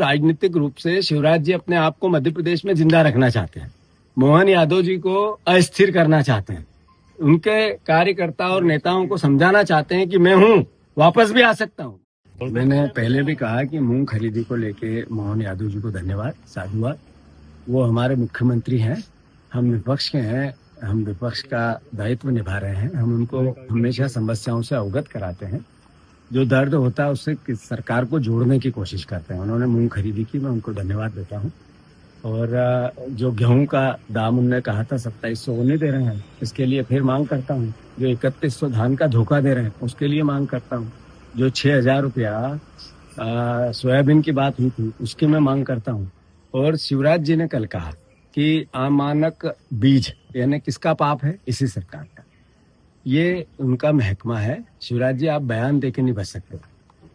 राजनीतिक रूप से शिवराज जी अपने आप को मध्य प्रदेश में जिंदा रखना चाहते हैं। मोहन यादव जी को अस्थिर करना चाहते हैं। उनके कार्यकर्ता और नेताओं को समझाना चाहते हैं कि मैं हूं, वापस भी आ सकता हूं। मैंने पहले भी कहा कि मूंग खरीदी को लेके मोहन यादव जी को धन्यवाद, साधुवाद। वो हमारे मुख्यमंत्री हैं, हम विपक्ष के हैं, हम विपक्ष का दायित्व निभा रहे हैं। हम उनको हमेशा समस्याओं से अवगत कराते हैं, जो दर्द होता है उससे सरकार को जोड़ने की कोशिश करते हैं। उन्होंने मूंग खरीदी की, मैं उनको धन्यवाद देता हूं। और जो गेहूं का दाम उनने कहा था 2700 वो नहीं दे रहे हैं, इसके लिए फिर मांग करता हूं। जो 3100 धान का धोखा दे रहे हैं उसके लिए मांग करता हूं। जो 6000 रुपया सोयाबीन की बात हुई थी उसकी मैं मांग करता हूं। और शिवराज जी ने कल कहा कि अमानक बीज यानी किसका पाप है? इसी सरकार का। ये उनका महकमा है। शिवराज जी आप बयान देके नहीं बच सकते।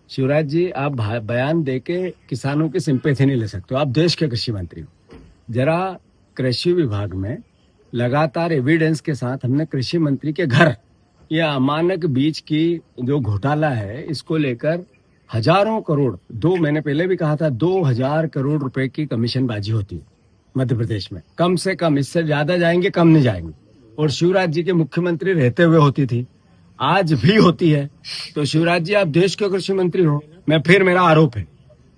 शिवराज जी आप बयान देके किसानों की सिंपैथी नहीं ले सकते हो। आप देश के कृषि मंत्री हो। जरा कृषि विभाग में लगातार एविडेंस के साथ हमने कृषि मंत्री के घर ये अमानक बीज की जो घोटाला है इसको लेकर हजारों करोड़, दो मैंने पहले भी कहा था 2000 करोड़ रुपए की कमीशनबाजी होती है मध्य प्रदेश में। कम से कम, इससे ज्यादा जाएंगे, कम नहीं जाएंगे। और शिवराज जी के मुख्यमंत्री रहते हुए होती थी, आज भी होती है। तो शिवराज जी आप देश के कृषि मंत्री हो। मेरा आरोप है,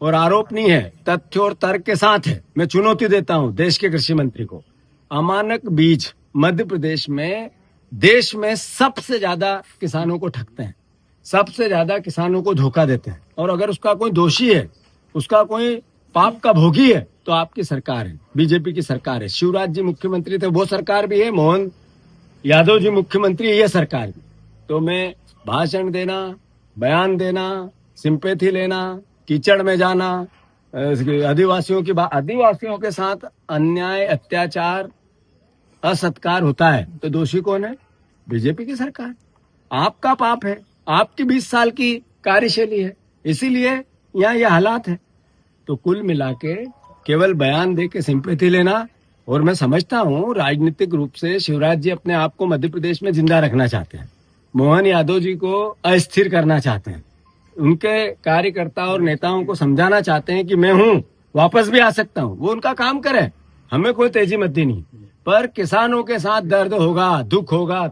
और आरोप नहीं है, तथ्य और तर्क के साथ है। मैं चुनौती देता हूं देश के कृषि मंत्री को। अमानक बीज मध्य प्रदेश में देश में सबसे ज्यादा किसानों को ठगते हैं, सबसे ज्यादा किसानों को धोखा देते हैं। और अगर उसका कोई दोषी है, उसका कोई पाप का भोगी है, तो आपकी सरकार है, बीजेपी की सरकार है। शिवराज जी मुख्यमंत्री थे, वो सरकार भी है। मोहन यादव जी मुख्यमंत्री, ये सरकार भी। तो मैं भाषण देना, बयान देना, सिंपैथी लेना, कीचड़ में जाना, आदिवासियों के साथ अन्याय, अत्याचार, असत्कार होता है तो दोषी कौन है? बीजेपी की सरकार। आपका पाप है, आपकी 20 साल की कार्यशैली है, इसीलिए यहाँ ये हालात है। तो कुल मिला के केवल बयान दे के सिंपैथी लेना। और मैं समझता हूँ राजनीतिक रूप से शिवराज जी अपने आप को मध्य प्रदेश में जिंदा रखना चाहते हैं। मोहन यादव जी को अस्थिर करना चाहते हैं। उनके कार्यकर्ता और नेताओं को समझाना चाहते हैं कि मैं हूं, वापस भी आ सकता हूं। वो उनका काम करें, हमें कोई तेजी मद्दी नहीं। पर किसानों के साथ दर्द होगा, दुख होगा।